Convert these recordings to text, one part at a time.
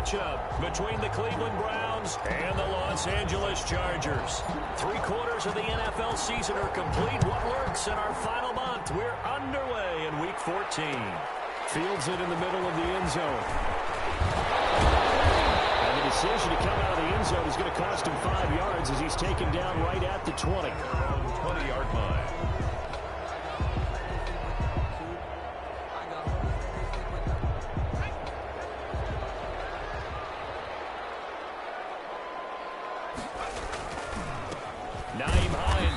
matchup between the Cleveland Browns and the Los Angeles Chargers. 3/4 of the NFL season are complete. What works in our final month? We're underway in Week 14. Fields it in the middle of the end zone. And the decision to come out of the end zone is going to cost him 5 yards as he's taken down right at the 20. 20-yard line.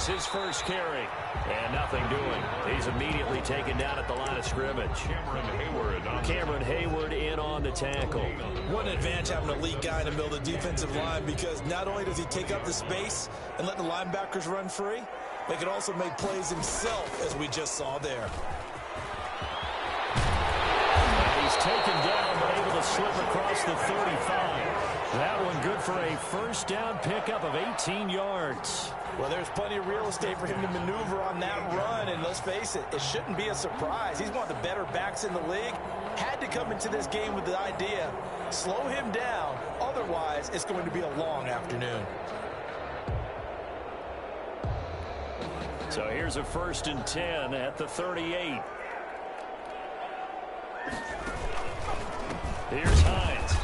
His first carry, and nothing doing. He's immediately taken down at the line of scrimmage. Cameron Hayward in on the tackle. What an advantage having a lead guy in the middle of the defensive line, because not only does he take up the space and let the linebackers run free, they can also make plays himself, as we just saw there. And he's taken down, but able to slip across the 35. That one good for a first down pickup of 18 yards. Well, there's plenty of real estate for him to maneuver on that run, and let's face it, it shouldn't be a surprise. He's one of the better backs in the league. Had to come into this game with the idea, slow him down, otherwise it's going to be a long afternoon. So here's a 1st and 10 at the 38. Here's Hines,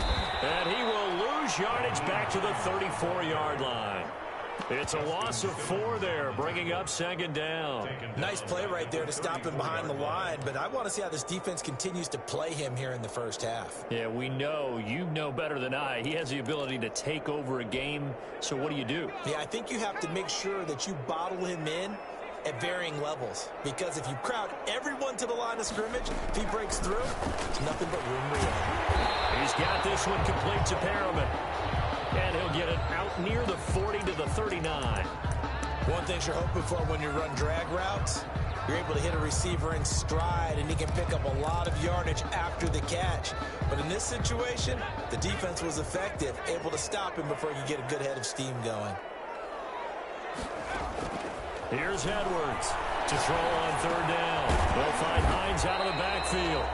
and he will lose yardage back to the 34-yard line. It's a loss of 4 there, bringing up 2nd down. Nice play right there to stop him behind the line, but I want to see how this defense continues to play him here in the first half. Yeah, we know, you know better than I, he has the ability to take over a game, so what do you do? Yeah, I think you have to make sure that you bottle him in at varying levels, because if you crowd everyone to the line of scrimmage, if he breaks through, it's nothing but room to run. He's got this one complete to Perriman. And he'll get it out near the 40 to the 39. One thing you're hoping for when you run drag routes, you're able to hit a receiver in stride, and he can pick up a lot of yardage after the catch. But in this situation, the defense was effective, able to stop him before he could get a good head of steam going. Here's Edwards to throw on 3rd down. They'll find Hines out of the backfield.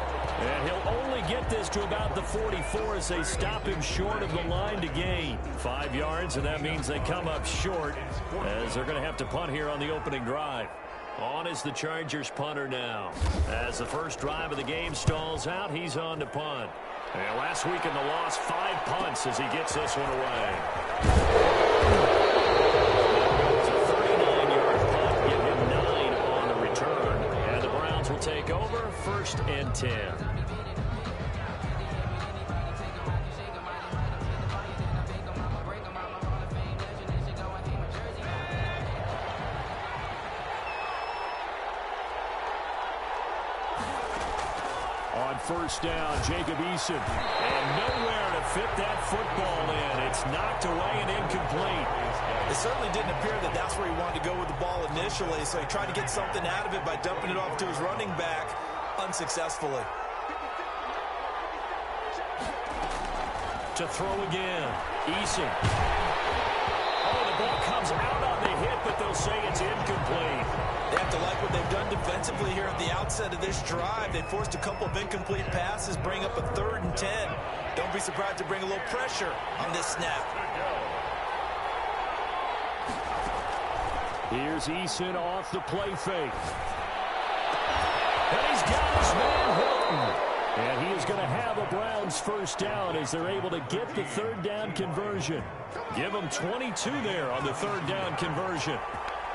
And he'll only get this to about the 44 as they stop him short of the line to gain. 5 yards, and that means they come up short as they're going to have to punt here on the opening drive. On is the Chargers punter now. As the first drive of the game stalls out, he's on to punt. And last week in the loss, 5 punts as he gets this one away. It's a 39-yard punt, give him 9 on the return. And the Browns will take over, 1st and 10. On 1st down, Jacob Eason. And nowhere to fit that football in. It's knocked away and incomplete. It certainly didn't appear that that's where he wanted to go with the ball initially, so he tried to get something out of it by dumping it off to his running back unsuccessfully. To throw again, Eason. Oh, the ball comes out on the hit, but they'll say it's incomplete. They have to like what they've done defensively here at the outset of this drive. They forced a couple of incomplete passes, bring up a 3rd and 10. Don't be surprised to bring a little pressure on this snap. Here's Eason off the play fake. And he's got his man Hilton. And he is going to have a Browns 1st down as they're able to get the 3rd down conversion. Give them 22 there on the 3rd down conversion.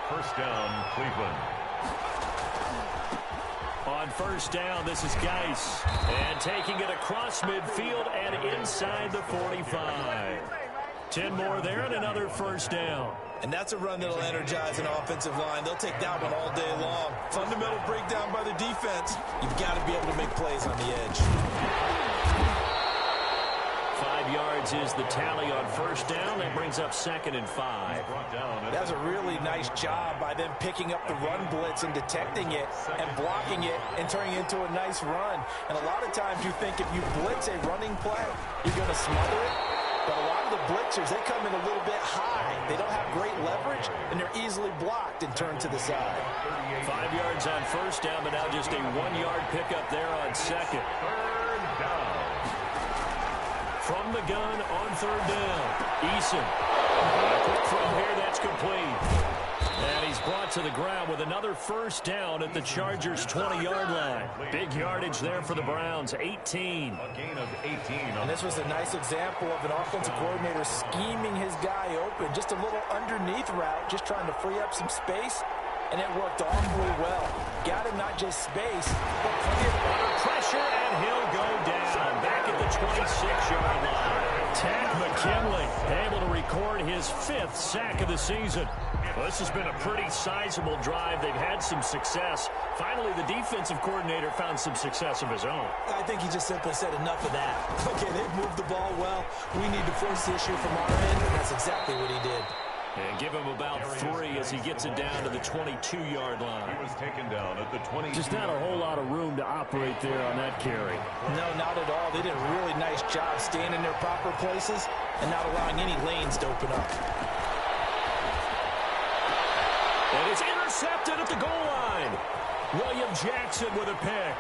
1st down, Cleveland. On 1st down, this is Geis. And taking it across midfield and inside the 45. 10 more there and another 1st down. And that's a run that'll energize an offensive line. They'll take that one all day long. Fundamental breakdown by the defense. You've got to be able to make plays on the edge. 5 yards is the tally on 1st down. That brings up 2nd and 5. That's a really nice job by them picking up the run blitz and detecting it and blocking it and turning it into a nice run. And a lot of times you think if you blitz a running play, you're going to smother it. But a lot of the blitzers, they come in a little bit high. They don't have great leverage, and they're easily blocked and turned to the side. 5 yards on 1st down, but now just a 1-yard pickup there on 2nd. 3rd down. from the gun on third down. Eason. A quick throw here, that's complete. And he's brought to the ground with another first down at the Chargers' 20-yard line. Big yardage there for the Browns, 18. A gain of 18. And this was a nice example of an offensive coordinator scheming his guy open. Just a little underneath route, just trying to free up some space. And it worked awfully well. Got him not just space, but plenty of under pressure, and he'll go down back at the 26-yard line. Takk McKinley able to record his 5th sack of the season. Well, this has been a pretty sizable drive. They've had some success. Finally, the defensive coordinator found some success of his own. I think he just simply said enough of that. Okay, they've moved the ball well. We need to force the issue from our end, and that's exactly what he did. And give him about 3 as he gets it down to the 22-yard line. He was taken down at the 20. Just not a whole lot of room to operate there on that carry. No, not at all. They did a really nice job staying in their proper places and not allowing any lanes to open up. And it's intercepted at the goal line. William Jackson with a pick.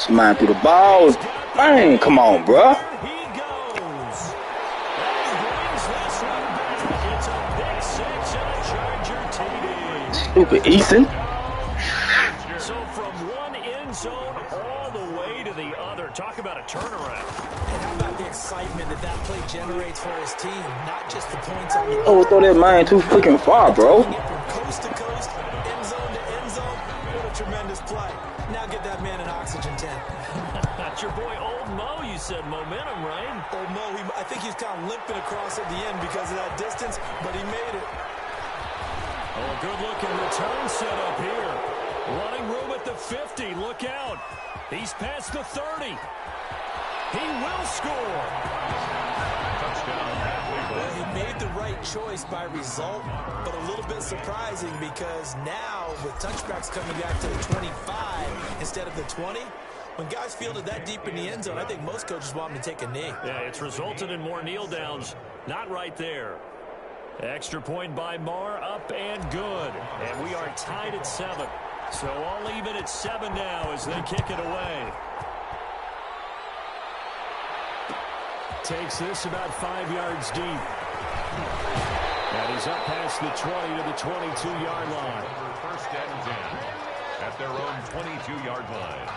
Somebody threw the ball. Man, come on, bro. He goes. And brings this one back. It's a pick 6 and a Charger TD. Stupid Eason. So from one end zone all the way to the other. Talk about a turnaround. And how about the excitement that play generates for his team? Not just the points on the Oh, throw that man too freaking far, bro. From coast to coast, end zone to end zone. What a tremendous play. Now get that man an oxygen tent. That's your boy Old Mo, you said. Momentum, right? Old Mo, I think he's kind of limping across at the end because of that distance, but he made it. Oh, a good-looking return set up here. Running room at the 50. Look out. He's past the 30. He will score. Touchdown. Well, he made the right choice by result, but a little bit surprising because now with touchbacks coming back to the 25 instead of the 20, when guys fielded that deep in the end zone, I think most coaches want them to take a knee. Yeah, it's resulted in more kneel downs. Not right there. Extra point by Marr, up and good. And we are tied at 7. So all even at 7 now as they kick it away. Takes this about 5 yards deep. And he's up past the 20 to the 22-yard line. First and 10 at their own 22-yard line.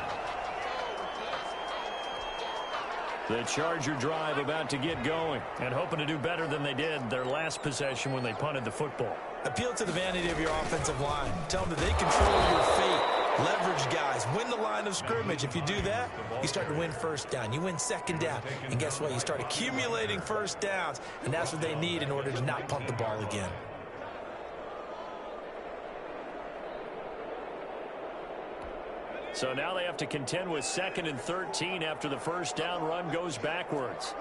The Charger drive about to get going and hoping to do better than they did their last possession when they punted the football. Appeal to the vanity of your offensive line. Tell them that they control your fate. Leverage guys. Win the line of scrimmage. If you do that, you start to win first down. You win second down. And guess what? You start accumulating first downs. And that's what they need in order to not punt the ball again. So now they have to contend with 2nd and 13 after the first down run goes backwards.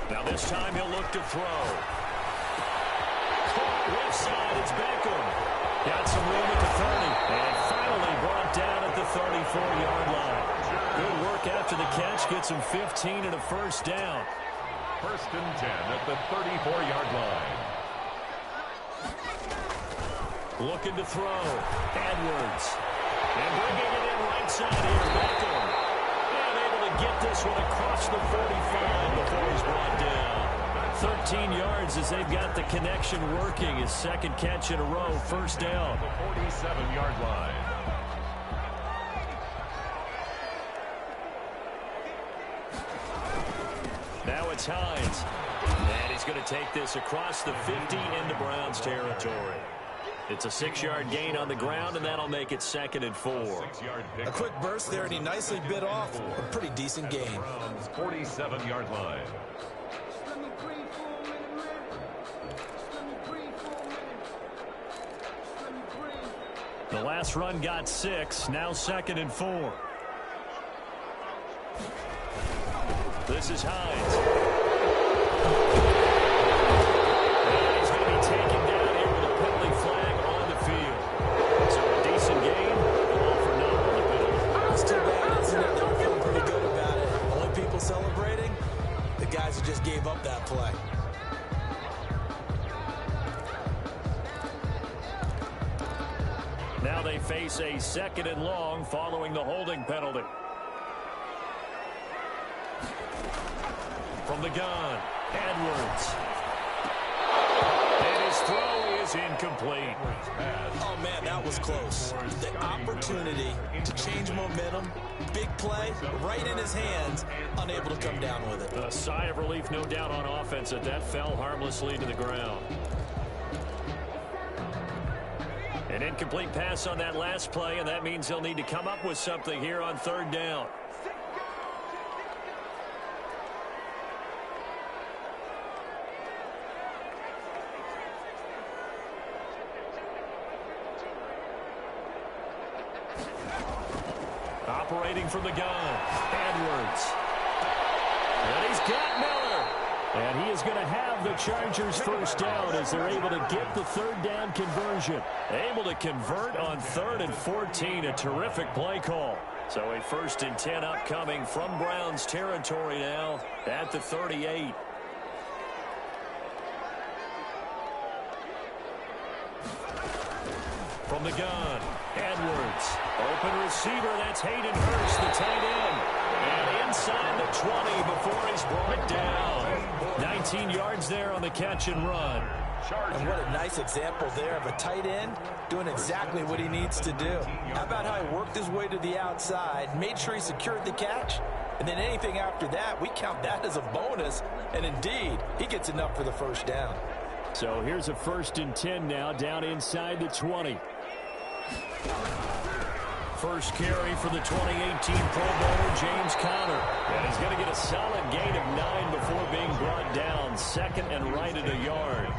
Now this time he'll look to throw. Caught left side, it's Beckham. Got some room at the 30. And finally brought down at the 34-yard line. Good work after the catch. Gets him 15 and a first down. First and 10 at the 34-yard line. Looking to throw. Edwards. And bringing it in right side here. Beckham. And able to get this one across the 45 before he's brought down. 13 yards as they've got the connection working. His 2nd catch in a row. First down. The 47-yard line. Now it's Hines. And he's going to take this across the 50 into Browns territory. It's a 6-yard gain on the ground, and that'll make it 2nd and 4. A quick burst there, and he nicely bit off a pretty decent gain. 47-yard line. The last run got 6, now 2nd and 4. This is Hines. And he's going to be taken down here with a penalty flag on the field. So a decent game, all for naught on the penalty. It's too bad, isn't it? They're feeling pretty good about it. Only people celebrating, the guys who just gave up that play. Now they face a 2nd and long following the holding penalty. From the gun, Edwards. And his throw is incomplete. Oh, man, that was close. The opportunity to change momentum, big play, right in his hands, unable to come down with it. A sigh of relief, no doubt, on offense that fell harmlessly to the ground. An incomplete pass on that last play, and that means he'll need to come up with something here on 3rd down. Operating from the gun, Edwards. And he's got Miller. And he is going to have the Chargers first down as they're able to get the 3rd down conversion. Able to convert on 3rd and 14. A terrific play call. So a 1st and 10 upcoming from Browns territory now at the 38. From the gun, Edwards. Open receiver, that's Hayden Hurst, the tight end. And inside the 20 before he's brought down. 19 yards there on the catch and run. And what a nice example there of a tight end doing exactly what he needs to do. How about how he worked his way to the outside, made sure he secured the catch, and then anything after that, we count that as a bonus. And indeed, he gets enough for the first down. So here's a 1st and 10 now, down inside the 20. First carry for the 2018 Pro Bowler, James Conner. And he's going to get a solid gain of 9 before being brought down. 2nd and right at a yard.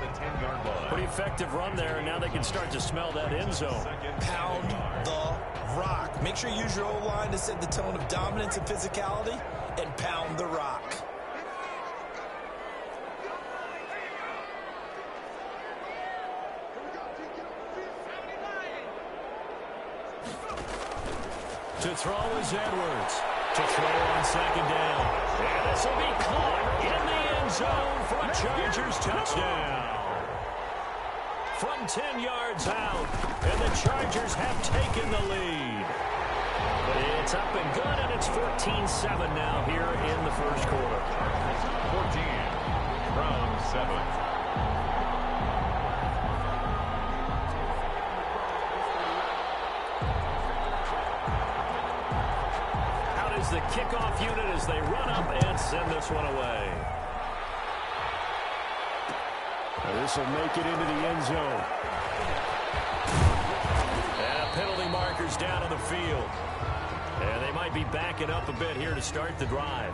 Pretty effective run there, and now they can start to smell that end zone. Pound the rock. Make sure you use your O-line to set the tone of dominance and physicality, and pound the rock. To throw is Edwards. To throw on 2nd down. And this will be caught in the end zone for a Chargers touchdown. From 10 yards out, and the Chargers have taken the lead. It's up and good, and it's 14-7 now here in the first quarter. 14, Browns 7. The kickoff unit as they run up and send this one away. This will make it into the end zone. And penalty markers down on the field. And they might be backing up a bit here to start the drive.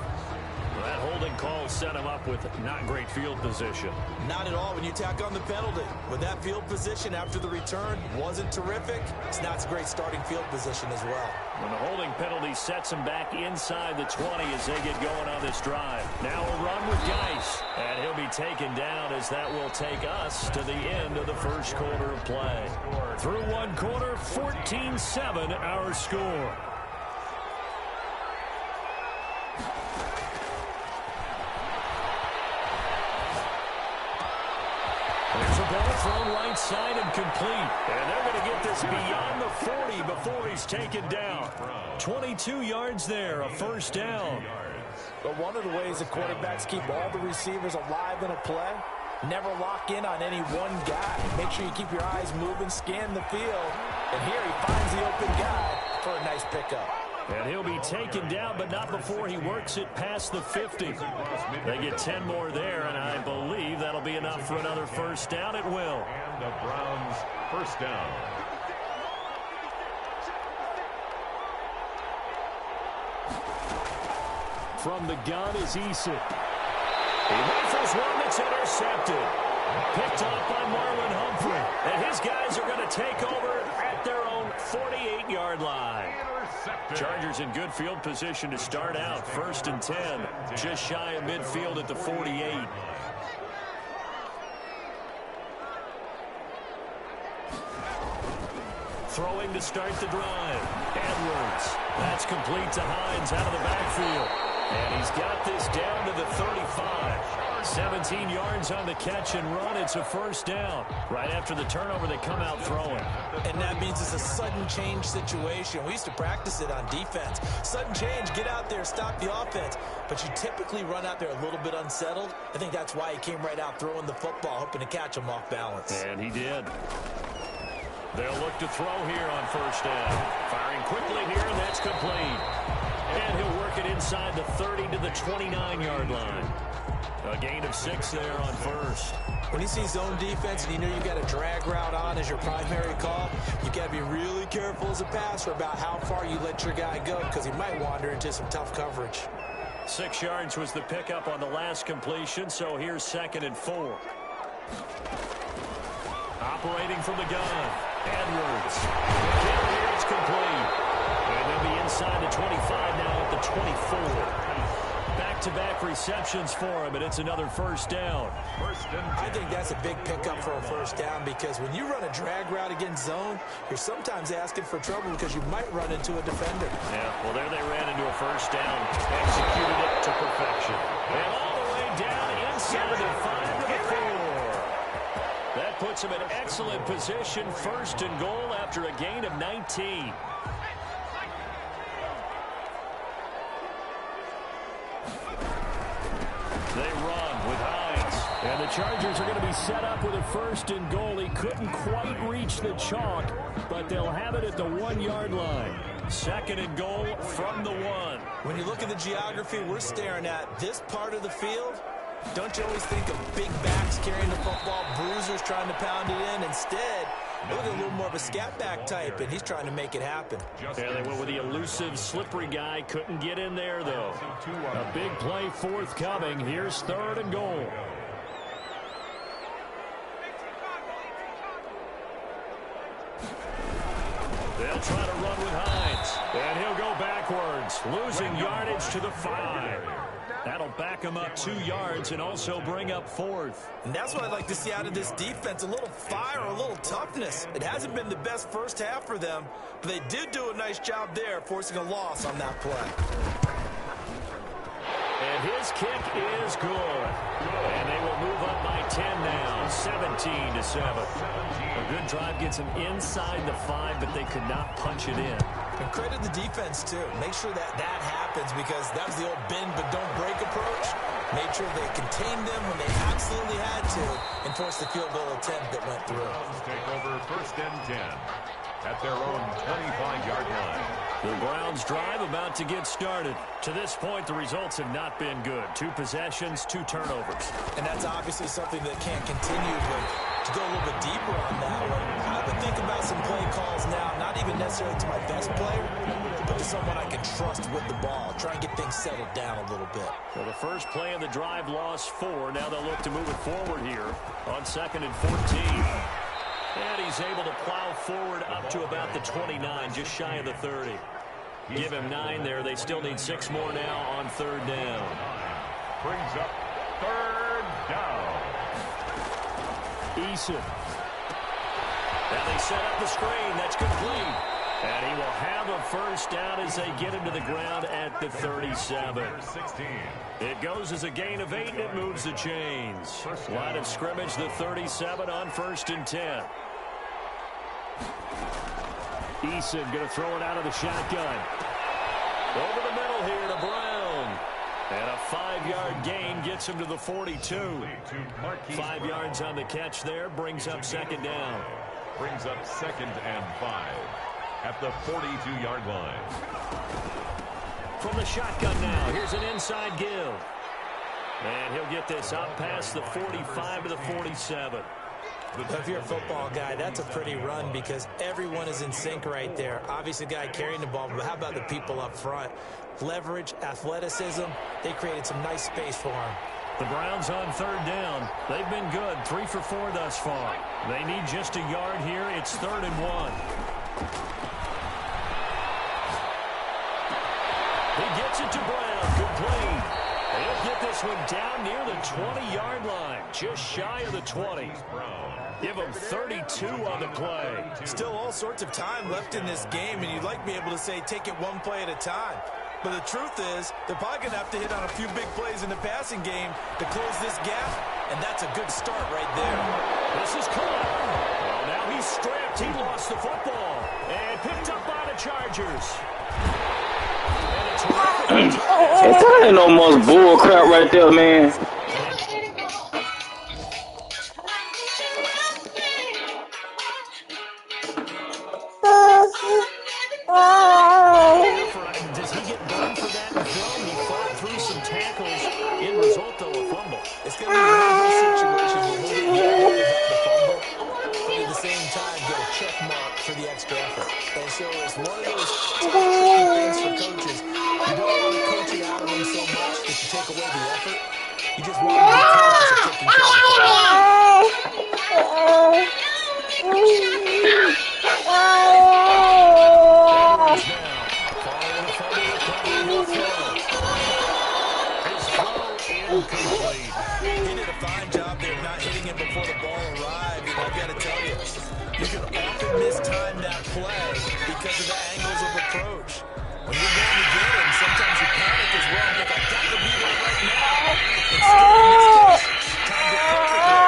That holding call set him up with not great field position. Not at all when you tack on the penalty. With that field position after the return wasn't terrific, it's not a great starting field position as well. When the holding penalty sets him back inside the 20 as they get going on this drive. Now a run with Geis. And he'll be taken down as that will take us to the end of the first quarter of play. Through one quarter, 14-7 our score. There's a ball thrown right side and complete. And they're going to get this beyond the 40 before he's taken down. 22 yards there, a first down. But one of the ways the quarterbacks keep all the receivers alive in a play, never lock in on any one guy. Make sure you keep your eyes moving, scan the field. And here he finds the open guy for a nice pickup. And he'll be taken down, but not before he works it past the 50. They get 10 more there, and I believe that'll be enough for another first down. It will. And the Browns first down. From the gun is Eason. He rifles one that's intercepted. Picked off by Marlon Humphrey. And his guys are going to take over at their own 48-yard line. Chargers in good field position to start out. 1st and 10. Just shy of midfield at the 48. Throwing to start the drive. Edwards. That's complete to Hines out of the backfield. And he's got this down to the 35. 17 yards on the catch and run. It's a first down. Right after the turnover, they come out throwing. And that means it's a sudden change situation. We used to practice it on defense. Sudden change, get out there, stop the offense. But you typically run out there a little bit unsettled. I think that's why he came right out throwing the football, hoping to catch him off balance. And he did. They'll look to throw here on first down. Firing quickly here, and that's complete. And he'll work it inside the 30 to the 29-yard line. A gain of 6 there on first. When you see zone defense and you know you got a drag route on as your primary call, you got to be really careful as a passer about how far you let your guy go because he might wander into some tough coverage. 6 yards was the pickup on the last completion, so here's 2nd and 4. Operating from the gun, Edwards. Here it's complete. And they'll be inside the 25 now at the 24. Back-to-back receptions for him, and it's another first down. I think that's a big pickup for a first down because when you run a drag route against zone, you're sometimes asking for trouble because you might run into a defender. Yeah, well, there they ran into a first down. Executed it to perfection. And all the way down inside the 5 to the 4. That puts him in excellent position, 1st and goal after a gain of 19. They run with Hines. And the Chargers are going to be set up with a 1st and goal. He couldn't quite reach the chalk, but they'll have it at the 1-yard line. 2nd and goal from the 1. When you look at the geography we're staring at, this part of the field, don't you always think of big backs carrying the football, bruisers trying to pound it in? Instead, look at a little more of a scat back type, and he's trying to make it happen. Yeah, they went with the elusive, slippery guy. Couldn't get in there, though. A big play forthcoming. Here's 3rd and goal. They'll try to run with Hines. And he'll go backwards, losing yardage to the 5. That'll back him up 2 yards and also bring up 4th. And that's what I'd like to see out of this defense, a little fire, a little toughness. It hasn't been the best first half for them, but they did do a nice job there, forcing a loss on that play. And his kick is good. And they will move up by 10 now, 17-7. A good drive gets them inside the 5, but they could not punch it in. And credit the defense, too. Make sure that happens because that was the old bend but don't break approach. Made sure they contained them when they absolutely had to and forced the field goal attempt that went through. Take over 1st and 10 at their own 25-yard line. The Browns drive about to get started. To this point, the results have not been good. 2 possessions, 2 turnovers. And that's obviously something that can't continue, but to go a little bit deeper on that one, I would think about some play calls now, not even necessarily to my best player, but to someone I can trust with the ball. Try and get things settled down a little bit. Well, the first play of the drive lost 4. Now they'll look to move it forward here on 2nd and 14. And he's able to plow forward up to about the 29, just shy of the 30. Give him 9 there. They still need 6 more now on 3rd down. Brings up 3rd down. Eason. Now they set up the screen. That's complete. And he will have a first down as they get him to the ground at the 37. It goes as a gain of 8, and it moves the chains. Line of scrimmage, the 37 on 1st and 10. Eason going to throw it out of the shotgun. Over the middle here to Brown. And a 5-yard gain gets him to the 42. 5 yards on the catch there, brings up 2nd down. Brings up 2nd and 5 at the 42-yard line. From the shotgun now, here's an inside give. And he'll get this up past the 45 to the 47. If you're a football guy, that's a pretty run because everyone is in sync right there. Obviously, the guy carrying the ball, but how about the people up front? Leverage, athleticism, they created some nice space for him. The Browns on 3rd down. They've been good, 3 for 4 thus far. They need just a yard here. It's 3rd and 1. He gets it to Brown, complete. He'll get this one down near the 20-yard line, just shy of the 20. Give him 32 on the play. Still all sorts of time left in this game, and you'd like to be able to say take it one play at a time. But the truth is, they're probably going to have to hit on a few big plays in the passing game to close this gap, and that's a good start right there. This is caught. Well, now he's stripped. He lost the football and picked up by the Chargers. That ain't no more bull crap right there, man. Does he get burned for that in film? He fought through some tackles. In result, though, a fumble. It's going to be one of those situations where he'll get yelled about the fumble, but at the same time get a check mark for the extra effort. And so it's one of those tough, tricky things for coaches. You don't want to coach it out of them so much that you take away the effort. You just want to be conscious of taking care of the Incomplete. He did a fine job there of not hitting it before the ball arrived. And I've got to tell you, you can often mistime that play because of the angles of approach. When you're going to get him, sometimes you panic as well. But I've got to be there right now. Instead, in this case, timed it perfectly.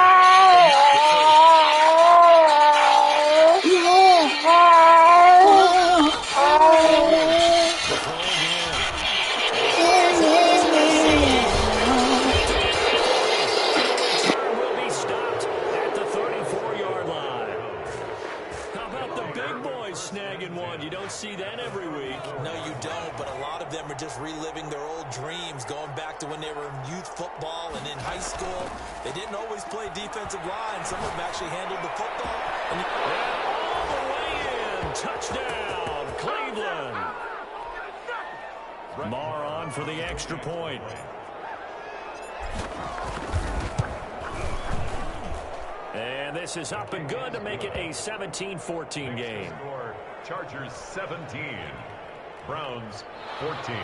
See that every week. No, you don't, but a lot of them are just reliving their old dreams, going back to when they were in youth football and in high school. They didn't always play defensive line. Some of them actually handled the football. And all the way in. Touchdown, Cleveland. Marr on for the extra point. And this is up and good to make it a 17-14 game. Chargers 17, Browns 14.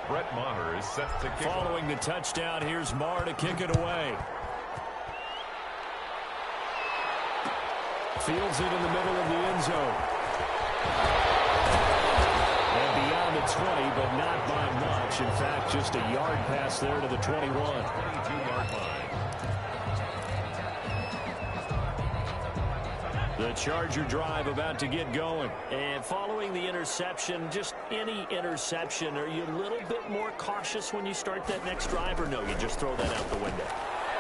Brett Maher is set to kick. Following the touchdown, here's Marr to kick it away. Fields it in the middle of the end zone. And beyond the 20, but not by much. In fact, just a yard pass there to the 21. 22-yard line. The Charger drive about to get going. And following the interception, just any interception, are you a little bit more cautious when you start that next drive, or no, you just throw that out the window?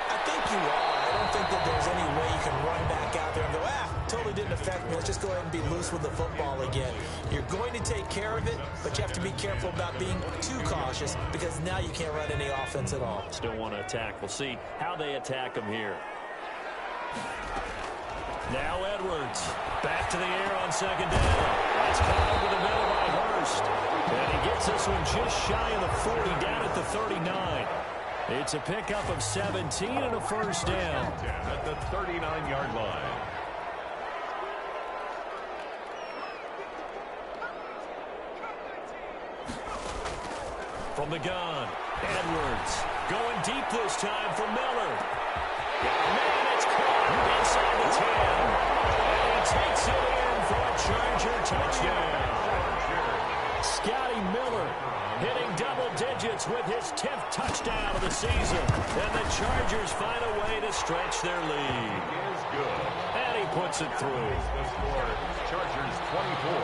I think you are. I don't think that there's any way you can run back out there and go, totally didn't affect me. Let's just go ahead and be loose with the football again. You're going to take care of it, but you have to be careful about being too cautious because now you can't run any offense at all. Still want to attack. We'll see how they attack them here. Now Edwards, back to the air on second down. That's caught over the middle by Hurst. And he gets this one just shy of the 40, down at the 39. It's a pickup of 17 and a first down. At the 39-yard line. From the gun, Edwards going deep this time for Miller. Man, it's caught inside the 10. And he takes it in for a Charger touchdown. Scotty Miller hitting double digits with his 10th touchdown of the season. And the Chargers find a way to stretch their lead. Is good. And he puts it through. The score, Chargers 24,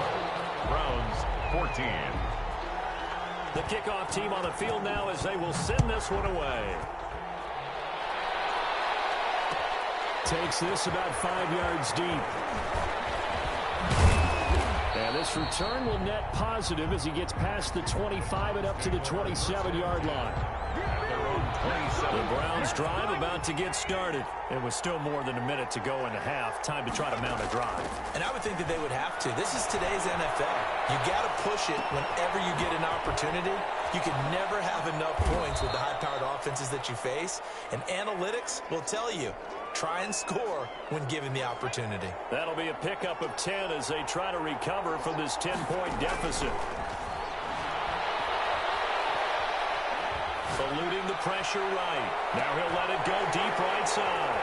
Browns 14. The kickoff team on the field now as they will send this one away. Takes this about 5 yards deep. And this return will net positive as he gets past the 25 and up to the 27-yard line. The Browns drive about to get started. It was still more than a minute to go in the half. Time to try to mount a drive. And I would think that they would have to. This is today's NFL. You got to push it whenever you get an opportunity. You can never have enough points with the high-powered offenses that you face. And analytics will tell you, try and score when given the opportunity. That'll be a pickup of 10 as they try to recover from this 10-point deficit. Eluding the pressure right. Now he'll let it go deep right side.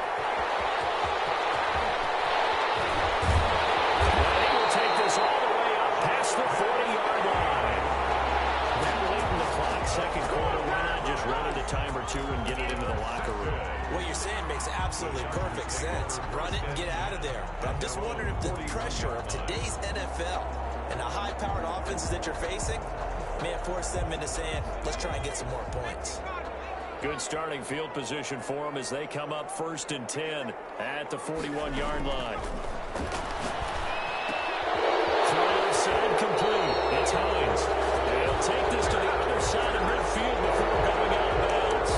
And he will take this all the way up past the 40-yard line. NFL. And the high-powered offenses that you're facing may have forced them into saying, let's try and get some more points. Good starting field position for them as they come up 1st and 10 at the 41-yard line. Throw inside complete. It's Hines. And he'll take this to the other side of midfield before going out of bounds.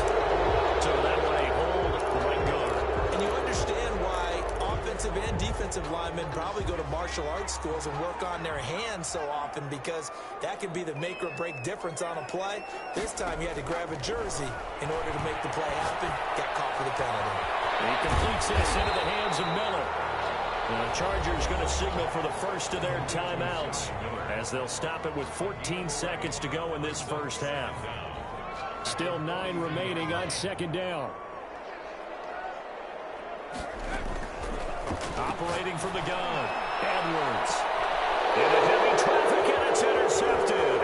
So that one a hold right guard. And you understand why offensive and defensive linemen probably go to martial arts schools and work on their hands so often, because that can be the make or break difference on a play. This time he had to grab a jersey in order to make the play happen. Got caught for the penalty. He completes this into the hands of Miller. And the Chargers going to signal for the first of their timeouts as they'll stop it with 14 seconds to go in this first half. Still 9 remaining on 2nd down. Operating from the gun, Edwards. Into heavy traffic, and it's intercepted.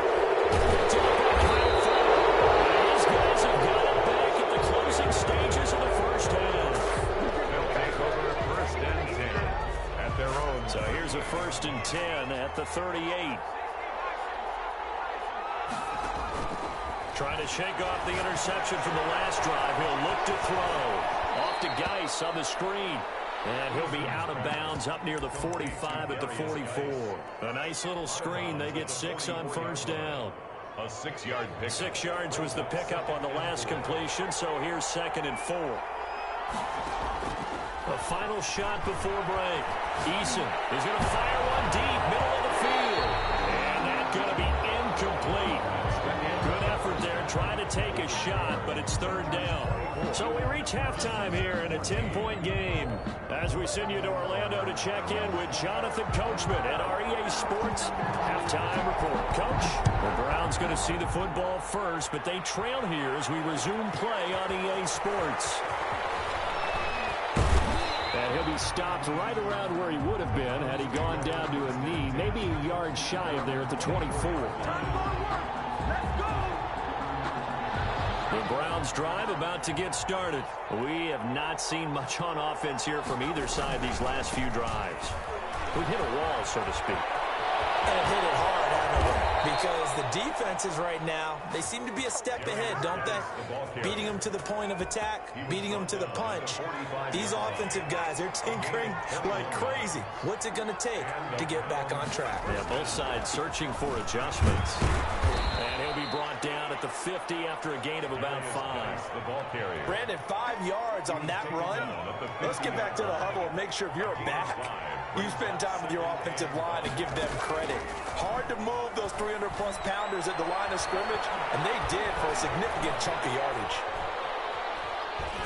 Picked up on the backfield. And these guys have got it back at the closing stages of the first half. They'll take over 1st and 10 at their own. So here's a 1st and 10 at the 38. Trying to shake off the interception from the last drive. He'll look to throw. Off to Geis on the screen. And he'll be out of bounds up near the 45 at the 44. A nice little screen. They get 6 on 1st down. A 6-yard pick. 6 yards was the pickup on the last completion, so here's 2nd and 4. A final shot before break. Eason is going to fire one deep, middle of the field. And that's going to be incomplete. Good effort there, trying to take a shot, but it's 3rd down. So we reach halftime here in a 10-point game as we send you to Orlando to check in with Jonathan Coachman at our EA Sports Halftime Report. Coach, the Browns going to see the football first, but they trail here as we resume play on EA Sports. And he'll be stopped right around where he would have been had he gone down to a knee, maybe a yard shy of there at the 24. The Browns drive about to get started. We have not seen much on offense here from either side these last few drives. We've hit a wall, so to speak. And hit it hard, haven't we? Because the defenses right now, they seem to be a step ahead, don't they? Beating them to the point of attack, beating them to the punch. These offensive guys, they're tinkering like crazy. What's it going to take to get back on track? Yeah, both sides searching for adjustments. And he'll be brought down at the 50 after a gain of about 5. Brandon, 5 yards on that run. Let's get back to the huddle and make sure if you're a back, you spend time with your offensive line and give them credit. Hard to move those 300-plus pounders at the line of scrimmage, and they did for a significant chunk of yardage.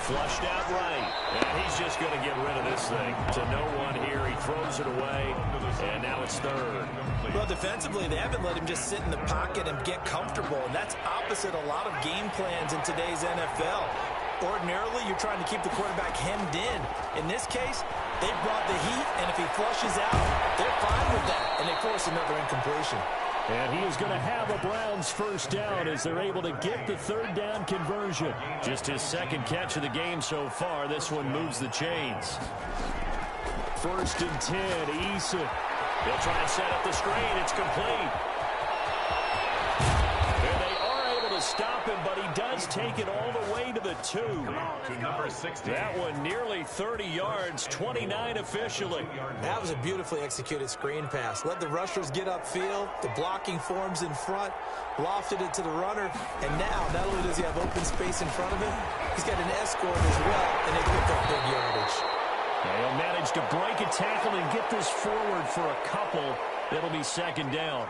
Flushed out right, and he's just going to get rid of this thing. To no one here, he throws it away, and now it's 3rd. Well, defensively, they haven't let him just sit in the pocket and get comfortable, and that's opposite a lot of game plans in today's NFL. Ordinarily, you're trying to keep the quarterback hemmed in. In this case, they brought the heat, and if he flushes out, they're fine with that, and they force another incompletion. And he is going to have a Browns 1st down as they're able to get the 3rd down conversion. Just his 2nd catch of the game so far. This one moves the chains. 1st and 10, Eason. They'll try and set up the screen. It's complete. And they are able to stop him, but he does take it all the way to the 2. To number 16. That one nearly 30 yards, 29 officially. That was a beautifully executed screen pass. Let the rushers get upfield. The blocking forms in front. Lofted it to the runner. And now, not only does he have open space in front of him, he's got an escort as well, and they pick up big yardage. They'll manage to break a tackle and get this forward for a couple. It'll be 2nd down.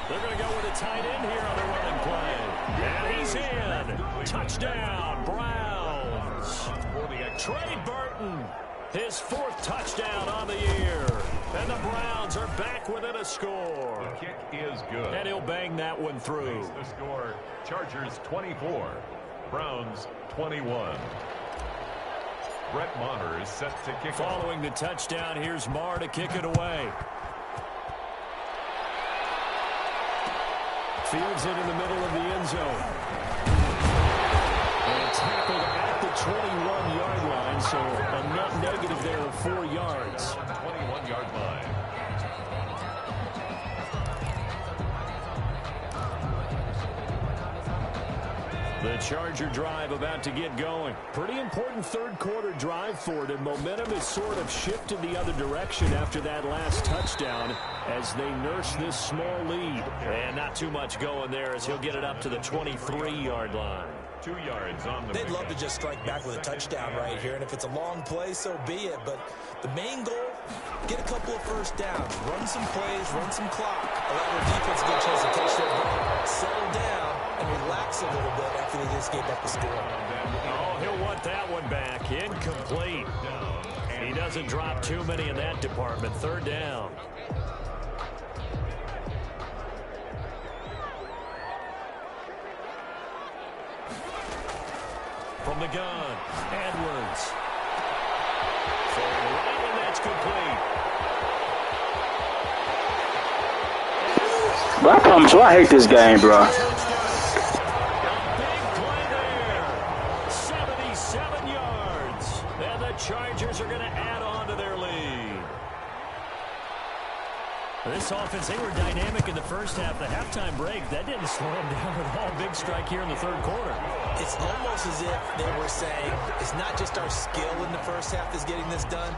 They're going to go with a tight end here on the running play. And he's in. Touchdown, Browns. Trey Burton, his 4th touchdown on the year. And the Browns are back within a score. The kick is good. And he'll bang that one through. The score, Chargers 24, Browns 21. Brett Maher is set to kick off. Following the touchdown, here's Maher to kick it away. Fields it in the middle of the end zone. And tackled at the 21-yard line, so a net negative there of 4 yards. 21-yard line. The Charger drive about to get going. Pretty important third quarter drive for it, and momentum has sort of shifted the other direction after that last touchdown as they nurse this small lead. And not too much going there as he'll get it up to the 23-yard line. 2 yards on the They'd love to just strike back with a touchdown right here, and if it's a long play, so be it. But the main goal, get a couple of first downs, run some plays, run some clock, allow their defense a good chance to catch their ball, settle down, and relax a little bit after they just gave up a score. Oh, he'll want that one back. Incomplete. He doesn't drop too many in that department. Third down. From the gun, Edwards. Throwing right, and that's complete. Bro, I promise you, I hate this game, bro. A big play there. 77 yards. And the Chargers are going to add on to their lead. This offense, they were dynamic in the first half. The halftime break, that didn't slow them down at all. Big strike here in the third quarter. It's almost as if they were saying, it's not just our skill in the first half that's getting this done,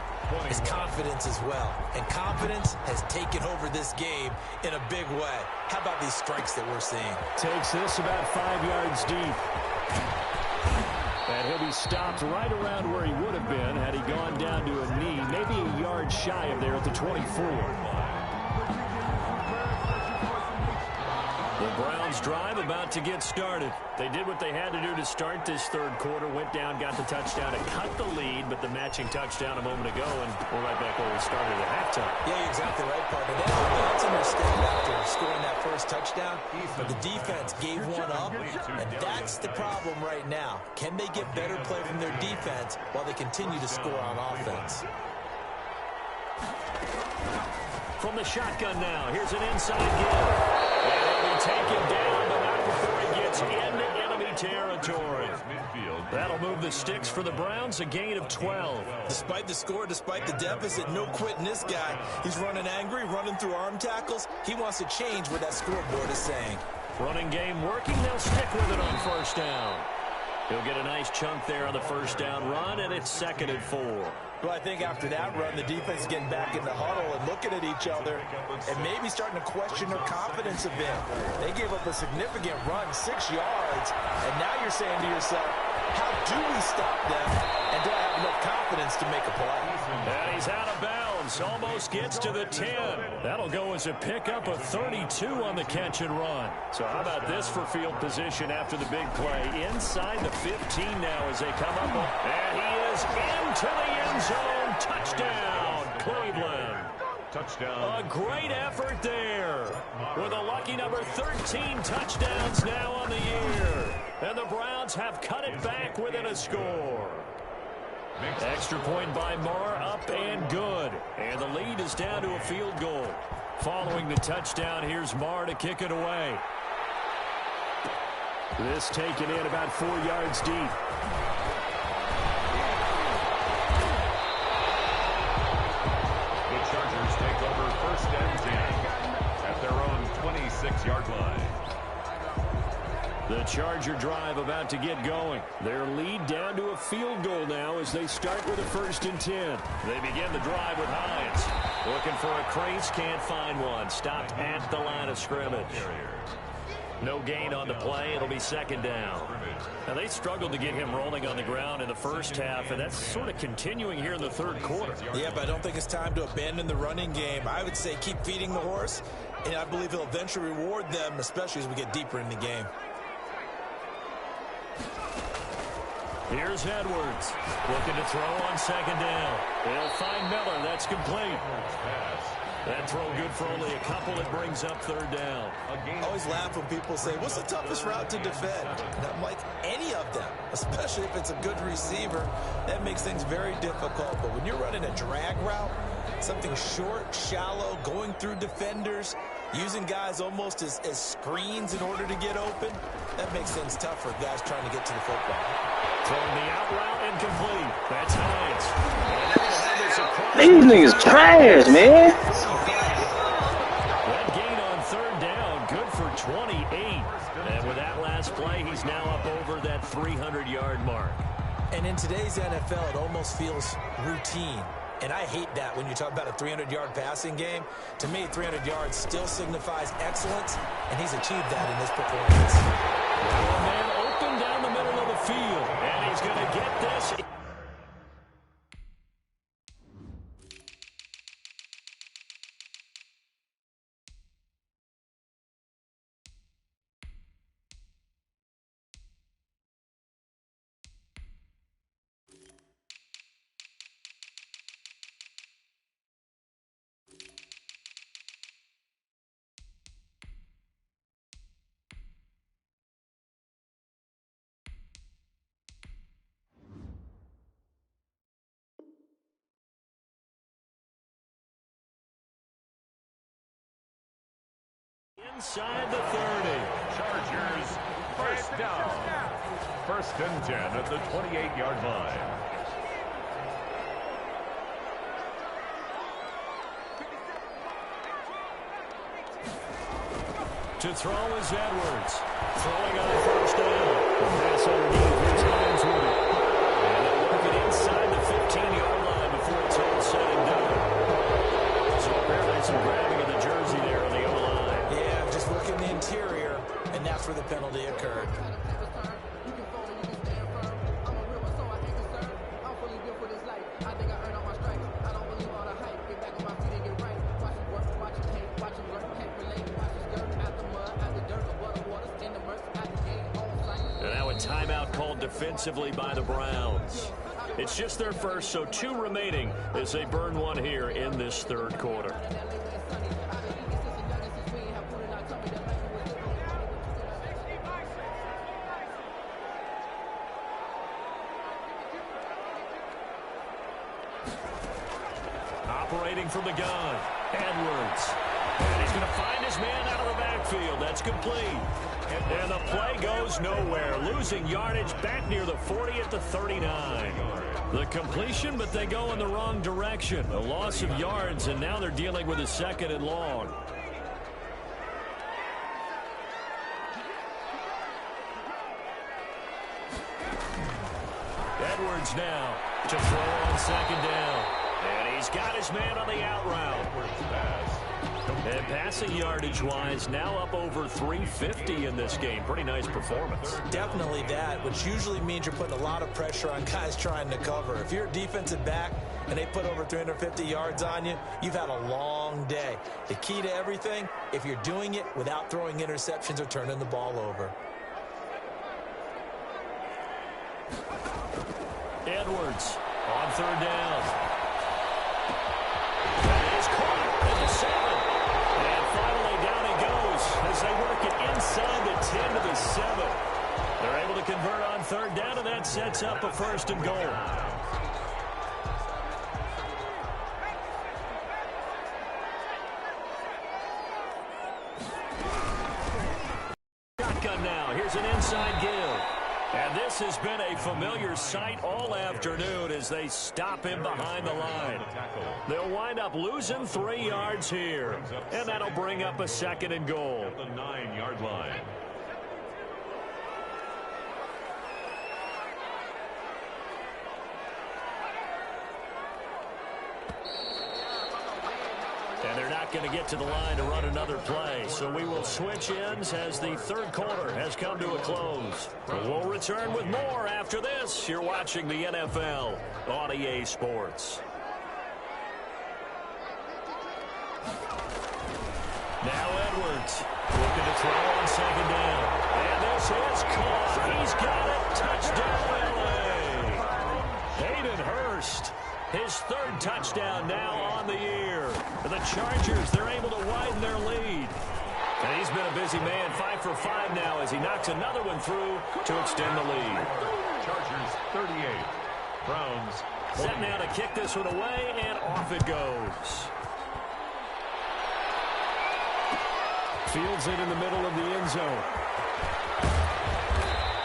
it's confidence as well. And confidence has taken over this game in a big way. How about these strikes that we're seeing? Takes this about 5 yards deep. And he'll be stopped right around where he would have been had he gone down to a knee, maybe a yard shy of there at the 24. The Browns drive about to get started. They did what they had to do to start this third quarter, went down, got the touchdown to cut the lead, but the matching touchdown a moment ago, and we're right back where we started at halftime. Yeah, you're exactly right, partner. That's a mistake after scoring that first touchdown, but the defense gave one up, and that's the problem right now. Can they get better play from their defense while they continue to score on offense? From the shotgun now, here's an inside give. And he'll be taken down, but not before he gets into enemy territory. That'll move the sticks for the Browns, a gain of 12. Despite the score, despite the deficit, no quitting this guy. He's running angry, running through arm tackles. He wants to change what that scoreboard is saying. Running game working, they'll stick with it on first down. He'll get a nice chunk there on the first down run, and it's 2nd and 4. Well, I think after that run, the defense is getting back in the huddle and looking at each other and maybe starting to question their confidence a bit. They gave up a significant run, 6 yards, and now you're saying to yourself, how do we stop them, and do I have enough confidence to make a play? And he's out of bounds, almost gets to the 10. That'll go as a pickup of 32 on the catch and run. So how about this for field position after the big play? Inside the 15 now as they come up. And he is into the end zone. Touchdown, Cleveland. Touchdown. A great effort there with a lucky number 13 touchdowns now on the year. And the Browns have cut it back within a score. Extra point by Marr, up and good. And the lead is down to a field goal. Following the touchdown, here's Marr to kick it away. This taken in about 4 yards deep. The Chargers take over 1st and 10 at their own 26-yard line. The Charger drive about to get going. Their lead down to a field goal now as they start with a 1st and 10. They begin the drive with Hines. Looking for a crease, can't find one. Stopped at the line of scrimmage. No gain on the play. It'll be 2nd down. Now, they struggled to get him rolling on the ground in the first half, and that's sort of continuing here in the third quarter. Yeah, but I don't think it's time to abandon the running game. I would say keep feeding the horse, and I believe he'll eventually reward them, especially as we get deeper in the game. Here's Edwards, looking to throw on 2nd down. They'll find Miller. That's complete. That throw good for only a couple. It brings up 3rd down. I always laugh when people say, what's the toughest route to defend? And I'm like, any of them, especially if it's a good receiver. That makes things very difficult. But when you're running a drag route, something short, shallow, going through defenders, using guys almost as screens in order to get open, that makes things tough for guys trying to get to the football. Throwing the out route incomplete. That's Hines. And they're going to have this across. These niggas trash, man. That gain on third down, good for 28. And with that last play, he's now up over that 300-yard mark. And in today's NFL, it almost feels routine. And I hate that when you talk about a 300-yard passing game. To me, 300 yards still signifies excellence, and he's achieved that in this performance. Well, man, open down the middle of the field, and he's going to get this. Inside the 30. Chargers, first down. 1st and 10 at the 28-yard line. To throw is Edwards. Throwing on 1st down. The pass underneath. Here's Hines with it. And they'll work it inside the 15-yard line before it's all said and done. So apparently some grabbing of the jersey there on the O-line. Yeah, just look in the interior, and that's where the penalty occurred. And now a timeout called defensively by the Browns. It's just their first, so 2 remaining as they burn one here in this 3rd quarter. Operating from the gun, Edwards. And he's going to find his man out of the backfield. That's complete. And the play goes nowhere. Losing yardage back near the 40 at the 39. The completion, but they go in the wrong direction. A loss of yards, and now they're dealing with a 2nd and long. Edwards now to throw on 2nd down. And he's got his man on the out route. And passing yardage-wise, now up over 350 in this game. Pretty nice performance. Definitely that, which usually means you're putting a lot of pressure on guys trying to cover. If you're a defensive back and they put over 350 yards on you, you've had a long day. The key to everything, if you're doing it without throwing interceptions or turning the ball over. Edwards on 3rd down. That is caught at the 7. And finally down he goes as they work it inside the 10 to the 7. They're able to convert on 3rd down, and that sets up a 1st and goal. Shotgun now. Here's an inside give. And this has been a familiar sight all afternoon as they stop him behind the line. They'll wind up losing 3 yards here. And that'll bring up a 2nd and goal. The 9-yard line. And they're not going to get to the line to run another play. So we will switch ends as the 3rd quarter has come to a close. We'll return with more after this. You're watching the NFL on EA Sports. Now Edwards looking to throw on 2nd down. And this is caught. He's got it. Touchdown, LA. Hayden Hurst. His 3rd touchdown now on the year. The Chargers, they're able to widen their lead. And he's been a busy man, 5 for 5 now as he knocks another one through to extend the lead. Chargers 38. Browns 20. Set now to kick this one away, and off it goes. Fields it in the middle of the end zone.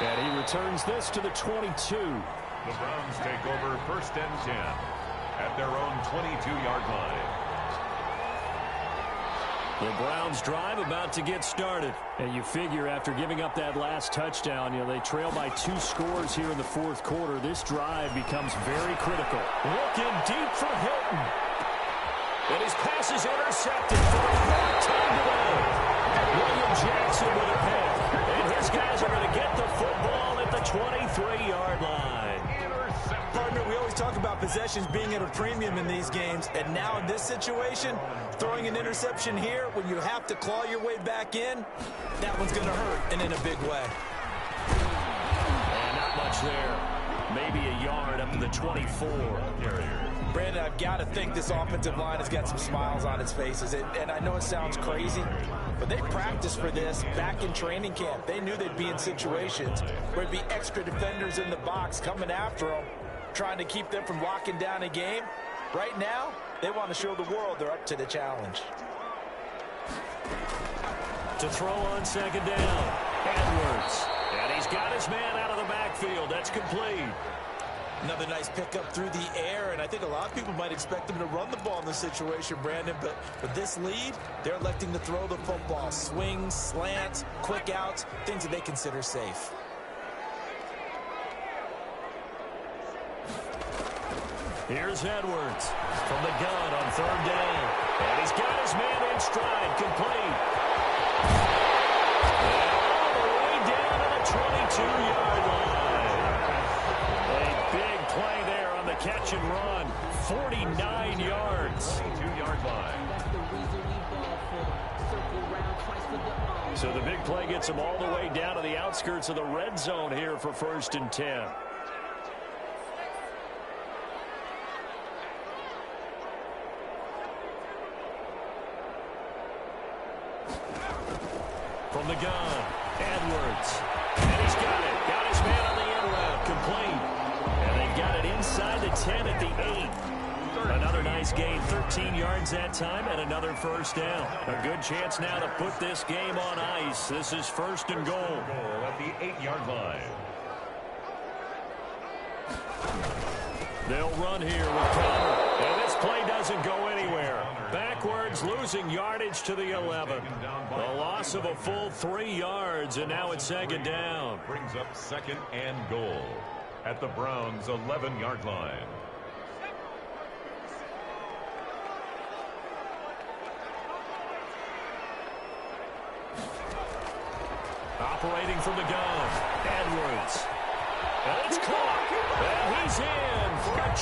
And he returns this to the 22. The Browns take over 1st and 10 at their own 22-yard line. The Browns drive about to get started. And you figure after giving up that last touchdown, they trail by 2 scores here in the 4th quarter. This drive becomes very critical. Looking deep for Hilton. And his pass is intercepted for a long time away. William Jackson with a pick. And his guys are going to get the football at the 23-yard line. Partner, we always talk about possessions being at a premium in these games, and now in this situation, throwing an interception here when you have to claw your way back in, that one's going to hurt, and in a big way. And not much there. Maybe a yard up to the 24. Brandon, I've got to think this offensive line has got some smiles on its faces, and I know it sounds crazy, but they practiced for this back in training camp. They knew they'd be in situations where there'd be extra defenders in the box coming after them, trying to keep them from locking down a game. Right now, they want to show the world they're up to the challenge. To throw on 2nd down, Edwards. And he's got his man out of the backfield. That's complete. Another nice pickup through the air, and I think a lot of people might expect them to run the ball in this situation, Brandon, but with this lead, they're electing to throw the football. Swings, slants, quick outs, things that they consider safe. Here's Edwards from the gun on 3rd down. And he's got his man in stride, complete. And all the way down to the 22-yard line. A big play there on the catch and run. 49 yards. 22-yard line. So the big play gets him all the way down to the outskirts of the red zone here for 1st and 10. From the gun, Edwards. And he's got it. Got his man on the end route. Complete. And they've got it inside the 10 at the 8. Another nice gain. 13 yards that time and another 1st down. A good chance now to put this game on ice. This is 1st and goal. Goal at the 8-yard line. They'll run here with Connor. And this play doesn't go anywhere. Backwards, losing yardage to the 11. A loss of a full 3 yards, and now it's 2nd down. Brings up 2nd and goal at the Browns' 11-yard line. Operating from the gun, Edwards. And it's caught. And he's in for a